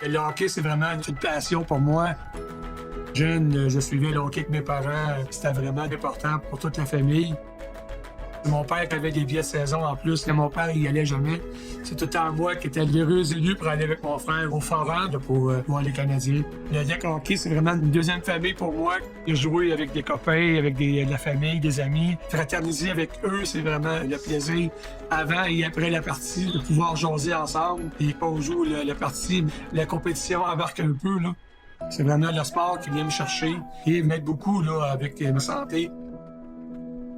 Le hockey, c'est vraiment une passion pour moi. Jeune, je suivais le hockey avec mes parents. C'était vraiment important pour toute la famille. Mon père avait des billets de saison en plus. Mon père, il y allait jamais. C'est tout le temps moi qui étais l'heureux élu pour aller avec mon frère au Forum pour voir les Canadiens. Le deck hockey, c'est vraiment une deuxième famille pour moi. Jouer avec des copains, avec de la famille, des amis. Fraterniser avec eux, c'est vraiment le plaisir. Avant et après la partie, de pouvoir jaser ensemble. Et quand on joue la partie, la compétition embarque un peu, là. C'est vraiment le sport qui vient me chercher et m'aide beaucoup là, avec ma santé.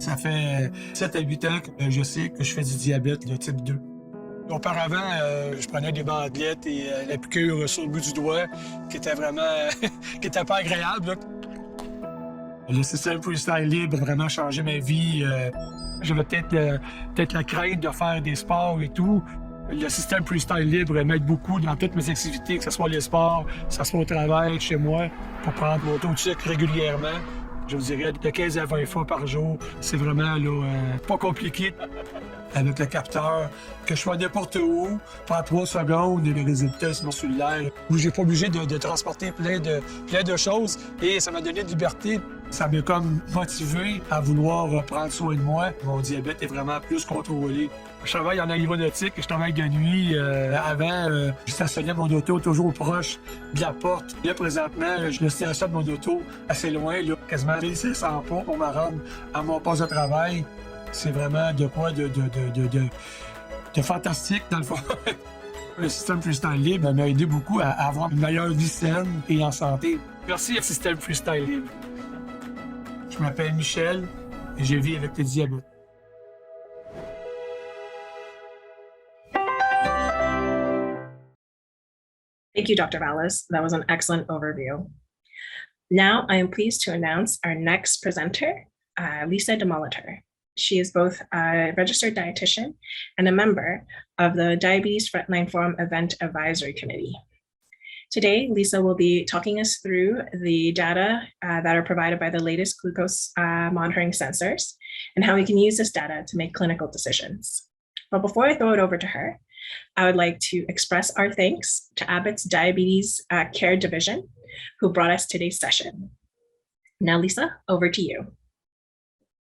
Ça fait 7 à 8 ans que je sais que je fais du diabète de type 2. Auparavant, je prenais des bandelettes et la piqûre sur le bout du doigt, qui était vraiment qui était pas agréable. Là. Le système FreeStyle Libre a vraiment changé ma vie. J'avais peut-être la crainte de faire des sports et tout. Le système FreeStyle Libre m'aide beaucoup dans toutes mes activités, que ce soit les sports, que ce soit au travail, chez moi, pour prendre mon taux de sucre régulièrement. Je vous dirais de 15 à 20 fois par jour. C'est vraiment là, pas compliqué. Avec le capteur, que je sois n'importe où, pendant 3 secondes, et les résultats sur mon cellulaire, où j'ai pas obligé de transporter plein de choses. Et ça m'a donné de liberté. Ça m'a comme motivé à vouloir prendre soin de moi. Mon diabète est vraiment plus contrôlé. Je travaille en aéronautique et je travaille de nuit. Avant, je stationnais mon auto toujours proche de la porte. Là, présentement, je le stationne mon auto assez loin, là, quasiment 1500 pas pour me rendre à mon poste de travail. C'est vraiment de quoi de fantastique, dans le fond. Le système FreeStyle Libre m'a aidé beaucoup à avoir une meilleure vie saine et en santé. Merci au système FreeStyle Libre. Je m'appelle Michel et je vis avec le diabète. Thank you, Dr. Vallis. That was an excellent overview. Now, I am pleased to announce our next presenter, Lisa DeMolitor. She is both a registered dietitian and a member of the Diabetes Frontline Forum Event Advisory Committee. Today, Lisa will be talking us through the data that are provided by the latest glucose monitoring sensors and how we can use this data to make clinical decisions. But before I throw it over to her, I would like to express our thanks to Abbott's Diabetes Care Division, who brought us today's session. Now, Lisa, over to you.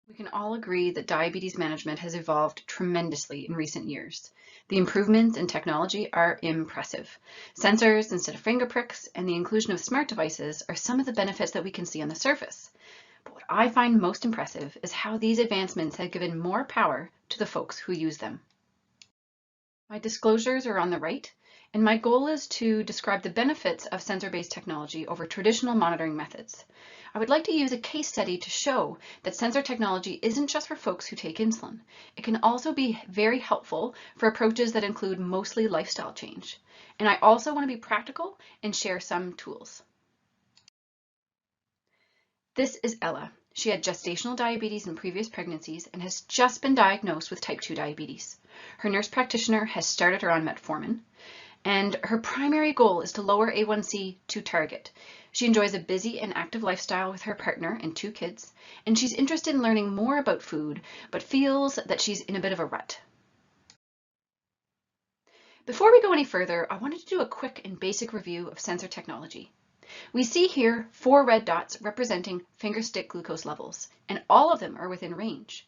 We can all agree that diabetes management has evolved tremendously in recent years. The improvements in technology are impressive. Sensors instead of finger pricks and the inclusion of smart devices are some of the benefits that we can see on the surface. But what I find most impressive is how these advancements have given more power to the folks who use them. My disclosures are on the right, and my goal is to describe the benefits of sensor-based technology over traditional monitoring methods. I would like to use a case study to show that sensor technology isn't just for folks who take insulin. It can also be very helpful for approaches that include mostly lifestyle change. And I also want to be practical and share some tools. This is Ella. She had gestational diabetes in previous pregnancies and has just been diagnosed with type 2 diabetes. Her nurse practitioner has started her on metformin, and her primary goal is to lower A1C to target. She enjoys a busy and active lifestyle with her partner and 2 kids, and she's interested in learning more about food, but feels that she's in a bit of a rut. Before we go any further, I wanted to do a quick and basic review of sensor technology. We see here 4 red dots representing finger stick glucose levels, and all of them are within range.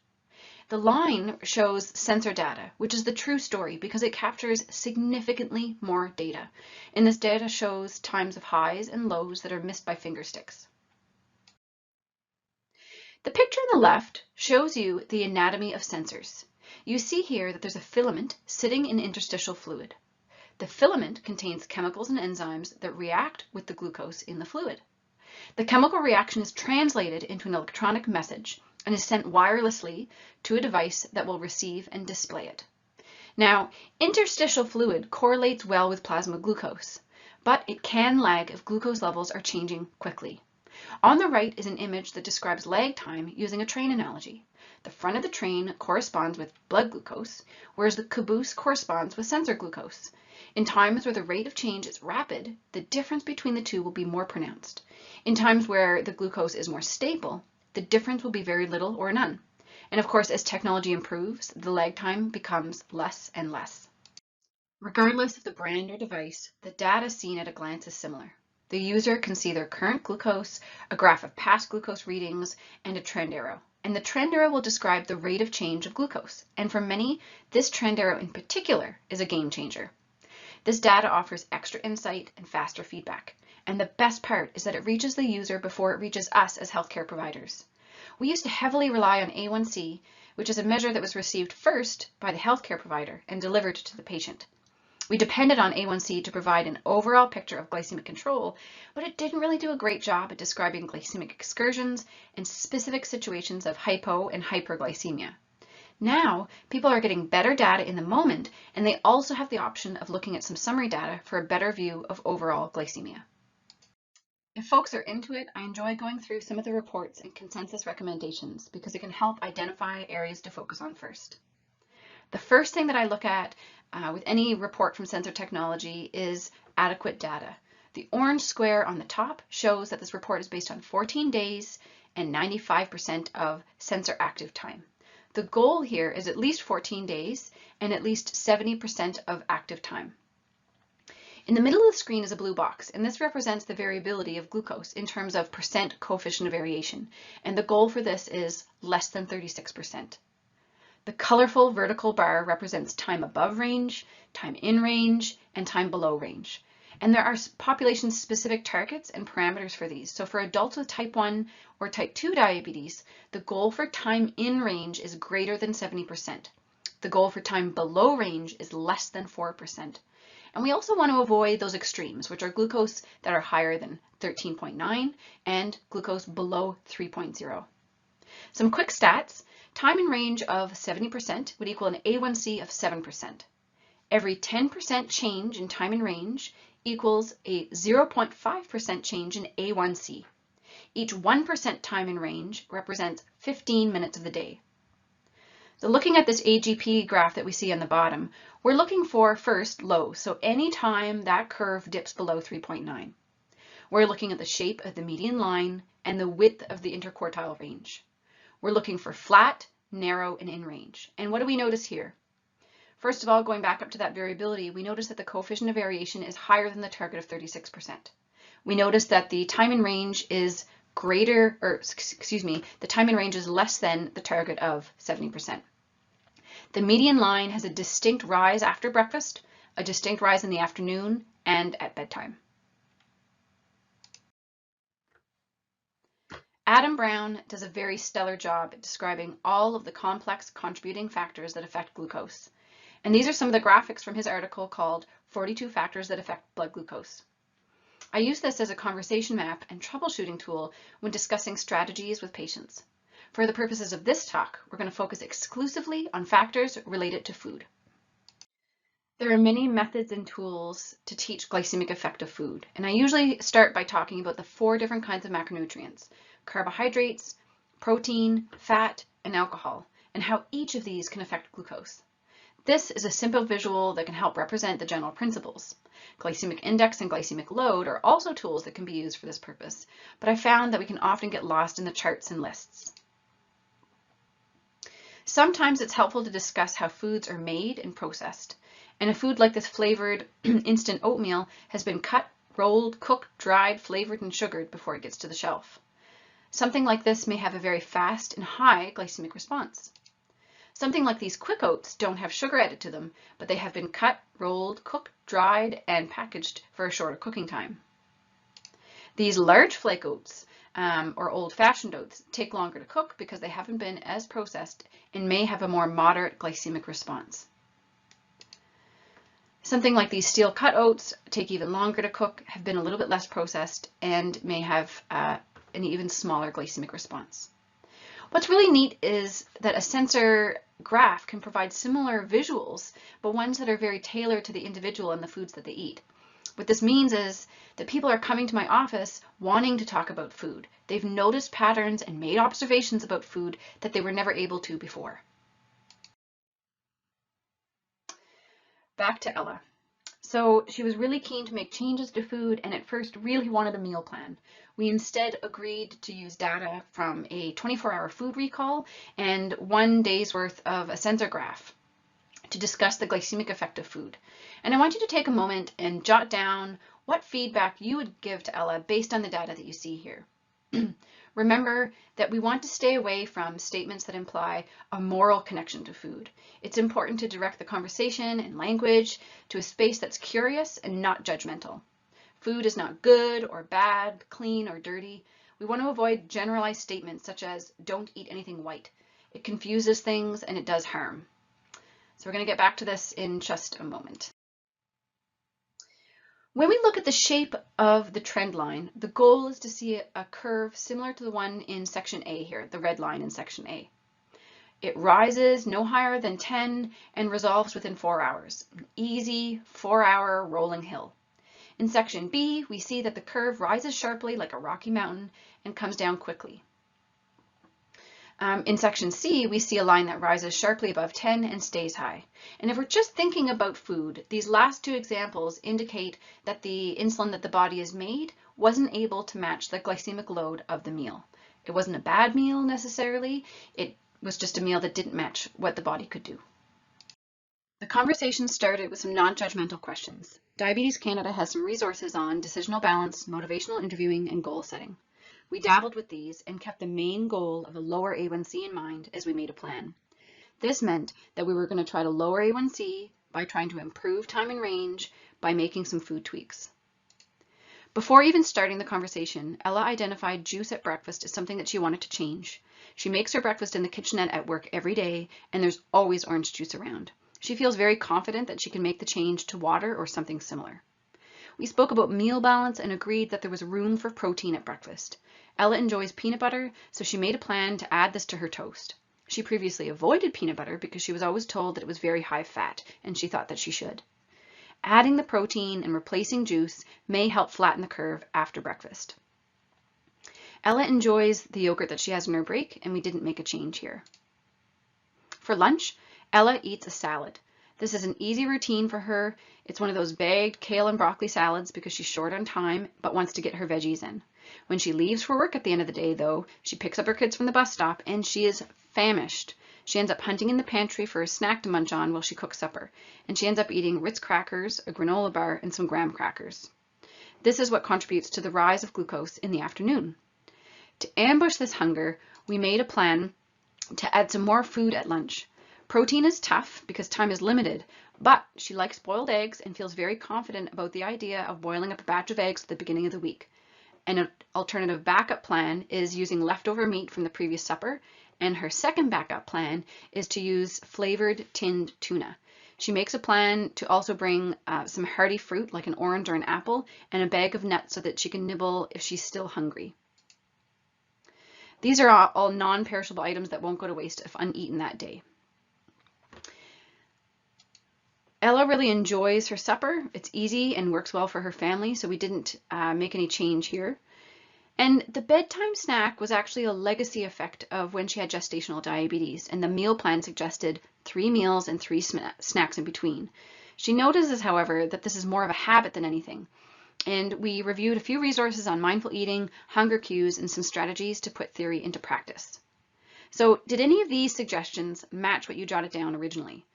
The line shows sensor data, which is the true story because it captures significantly more data. And this data shows times of highs and lows that are missed by finger sticks. The picture on the left shows you the anatomy of sensors. You see here that there's a filament sitting in interstitial fluid. The filament contains chemicals and enzymes that react with the glucose in the fluid. The chemical reaction is translated into an electronic message and is sent wirelessly to a device that will receive and display it. Now, interstitial fluid correlates well with plasma glucose, but it can lag if glucose levels are changing quickly. On the right is an image that describes lag time using a train analogy. The front of the train corresponds with blood glucose, whereas the caboose corresponds with sensor glucose. In times where the rate of change is rapid, the difference between the two will be more pronounced. In times where the glucose is more stable, the difference will be very little or none. And of course, as technology improves, the lag time becomes less and less. Regardless of the brand or device, the data seen at a glance is similar. The user can see their current glucose, a graph of past glucose readings, and a trend arrow. And the trend arrow will describe the rate of change of glucose. And for many, this trend arrow in particular is a game changer. This data offers extra insight and faster feedback. And the best part is that it reaches the user before it reaches us as healthcare providers. We used to heavily rely on A1C, which is a measure that was received first by the healthcare provider and delivered to the patient. We depended on A1C to provide an overall picture of glycemic control, but it didn't really do a great job at describing glycemic excursions and specific situations of hypo and hyperglycemia. Now, people are getting better data in the moment, and they also have the option of looking at some summary data for a better view of overall glycemia. If folks are into it, I enjoy going through some of the reports and consensus recommendations because it can help identify areas to focus on first. The first thing that I look at with any report from sensor technology is adequate data. The orange square on the top shows that this report is based on 14 days and 95% of sensor active time. The goal here is at least 14 days and at least 70% of active time. In the middle of the screen is a blue box, and this represents the variability of glucose in terms of percent coefficient of variation, and the goal for this is less than 36%. The colorful vertical bar represents time above range, time in range, and time below range. And there are population-specific targets and parameters for these. So for adults with type 1 or type 2 diabetes, the goal for time in range is greater than 70%. The goal for time below range is less than 4%. And we also want to avoid those extremes, which are glucose that are higher than 13.9 and glucose below 3.0. Some quick stats. Time in range of 70% would equal an A1C of 7%. Every 10% change in time in range equals a 0.5% change in A1C. Each 1% time in range represents 15 minutes of the day. So looking at this AGP graph that we see on the bottom, we're looking for first low, so any time that curve dips below 3.9. We're looking at the shape of the median line and the width of the interquartile range. We're looking for flat, narrow, and in range. And what do we notice here? First of all, going back up to that variability, we notice that the coefficient of variation is higher than the target of 36%. We notice that the time in range is the time in range is less than the target of 70%. The median line has a distinct rise after breakfast, a distinct rise in the afternoon, and at bedtime. Adam Brown does a very stellar job at describing all of the complex contributing factors that affect glucose. And these are some of the graphics from his article called 42 Factors That Affect Blood Glucose. I use this as a conversation map and troubleshooting tool when discussing strategies with patients. For the purposes of this talk, we're going to focus exclusively on factors related to food. There are many methods and tools to teach glycemic effect of food, and I usually start by talking about the 4 different kinds of macronutrients: carbohydrates, protein, fat, and alcohol, and how each of these can affect glucose. This is a simple visual that can help represent the general principles. Glycemic index and glycemic load are also tools that can be used for this purpose, but I found that we can often get lost in the charts and lists. Sometimes it's helpful to discuss how foods are made and processed. And a food like this flavored instant oatmeal has been cut, rolled, cooked, dried, flavored, and sugared before it gets to the shelf. Something like this may have a very fast and high glycemic response. Something like these quick oats don't have sugar added to them, but they have been cut, rolled, cooked, dried, and packaged for a shorter cooking time. These large flake oats or old-fashioned oats take longer to cook because they haven't been as processed and may have a more moderate glycemic response. Something like these steel-cut oats take even longer to cook, have been a little bit less processed, and may have an even smaller glycemic response. What's really neat is that a sensor graph can provide similar visuals, but ones that are very tailored to the individual and the foods that they eat. What this means is that people are coming to my office wanting to talk about food. They've noticed patterns and made observations about food that they were never able to before. Back to Ella. So she was really keen to make changes to food and at first really wanted a meal plan. We instead agreed to use data from a 24-hour food recall and 1 day's worth of a sensor graph. to discuss the glycemic effect of food. And I want you to take a moment and jot down what feedback you would give to Ella based on the data that you see here. Remember that we want to stay away from statements that imply a moral connection to food. It's important to direct the conversation and language to a space that's curious and not judgmental. Food is not good or bad, clean or dirty. We want to avoid generalized statements such as don't eat anything white. It confuses things and it does harm. So we're going to get back to this in just a moment. When we look at the shape of the trend line, the goal is to see a curve similar to the one in section A here, the red line in section A. It rises no higher than 10 and resolves within 4 hours, an easy 4-hour rolling hill. In section B, we see that the curve rises sharply like a rocky mountain and comes down quickly. In section C, we see a line that rises sharply above 10 and stays high. And if we're just thinking about food, these last two examples indicate that the insulin that the body has made wasn't able to match the glycemic load of the meal. It wasn't a bad meal necessarily, it was just a meal that didn't match what the body could do. The conversation started with some non-judgmental questions. Diabetes Canada has some resources on decisional balance, motivational interviewing, and goal setting. We dabbled with these and kept the main goal of a lower A1C in mind as we made a plan. This meant that we were going to try to lower A1C by trying to improve time in range by making some food tweaks. Before even starting the conversation, Ella identified juice at breakfast as something that she wanted to change. She makes her breakfast in the kitchenette at work every day, and there's always orange juice around. She feels very confident that she can make the change to water or something similar. We spoke about meal balance and agreed that there was room for protein at breakfast. Ella enjoys peanut butter, so she made a plan to add this to her toast. She previously avoided peanut butter because she was always told that it was very high fat, and she thought that she should. Adding the protein and replacing juice may help flatten the curve after breakfast. Ella enjoys the yogurt that she has in her break, and we didn't make a change here. For lunch, Ella eats a salad. This is an easy routine for her. It's one of those bagged kale and broccoli salads because she's short on time but wants to get her veggies in. When she leaves for work at the end of the day, though, she picks up her kids from the bus stop and she is famished. She ends up hunting in the pantry for a snack to munch on while she cooks supper, and she ends up eating Ritz crackers, a granola bar, and some graham crackers. This is what contributes to the rise of glucose in the afternoon. To ambush this hunger, we made a plan to add some more food at lunch. Protein is tough because time is limited, but she likes boiled eggs and feels very confident about the idea of boiling up a batch of eggs at the beginning of the week. An alternative backup plan is using leftover meat from the previous supper, and her second backup plan is to use flavored tinned tuna. She makes a plan to also bring some hearty fruit like an orange or an apple and a bag of nuts so that she can nibble if she's still hungry. These are all non-perishable items that won't go to waste if uneaten that day. Ella really enjoys her supper. It's easy and works well for her family, so we didn't make any change here. And the bedtime snack was actually a legacy effect of when she had gestational diabetes, and the meal plan suggested 3 meals and 3 snacks in between. She notices, however, that this is more of a habit than anything. And we reviewed a few resources on mindful eating, hunger cues, and some strategies to put theory into practice. So did any of these suggestions match what you jotted down originally?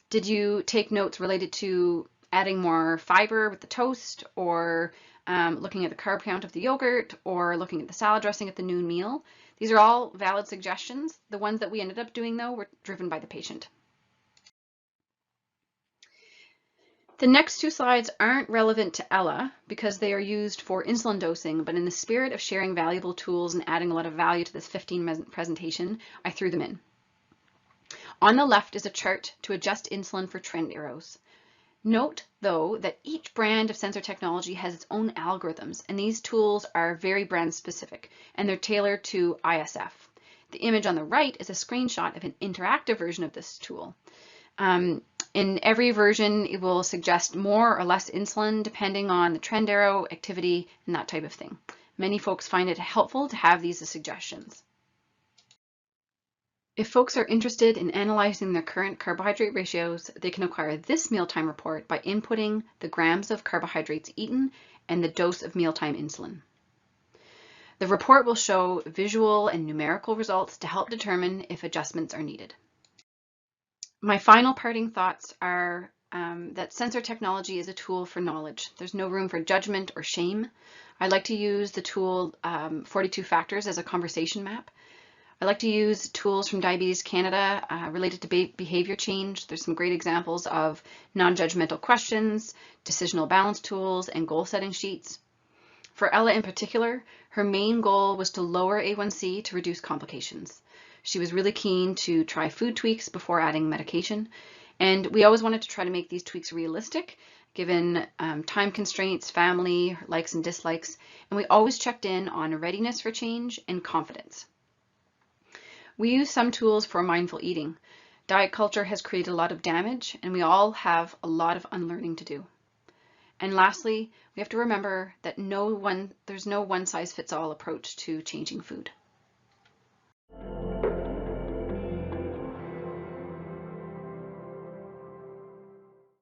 Did you take notes related to adding more fiber with the toast, or looking at the carb count of the yogurt, or looking at the salad dressing at the noon meal? These are all valid suggestions. The ones that we ended up doing, though, were driven by the patient. The next 2 slides aren't relevant to Ella because they are used for insulin dosing, but in the spirit of sharing valuable tools and adding a lot of value to this 15-minute presentation, I threw them in. On the left is a chart to adjust insulin for trend arrows. Note, though, that each brand of sensor technology has its own algorithms, and these tools are very brand specific, and they're tailored to ISF. The image on the right is a screenshot of an interactive version of this tool. In every version, it will suggest more or less insulin depending on the trend arrow, activity, and that type of thing. Many folks find it helpful to have these as suggestions. If folks are interested in analyzing their current carbohydrate ratios, they can acquire this Mealtime report by inputting the grams of carbohydrates eaten and the dose of mealtime insulin. The report will show visual and numerical results to help determine if adjustments are needed. My final parting thoughts are that sensor technology is a tool for knowledge. There's no room for judgment or shame. I like to use the tool 42 Factors as a conversation map. I like to use tools from Diabetes Canada related to behavior change. There's some great examples of non-judgmental questions, decisional balance tools, and goal setting sheets. For Ella in particular, her main goal was to lower A1C to reduce complications. She was really keen to try food tweaks before adding medication, and we always wanted to try to make these tweaks realistic, given time constraints, family, likes and dislikes, and we always checked in on readiness for change and confidence. We use some tools for mindful eating. Diet culture has created a lot of damage, and we all have a lot of unlearning to do. And lastly, we have to remember that there's no one-size-fits-all approach to changing food.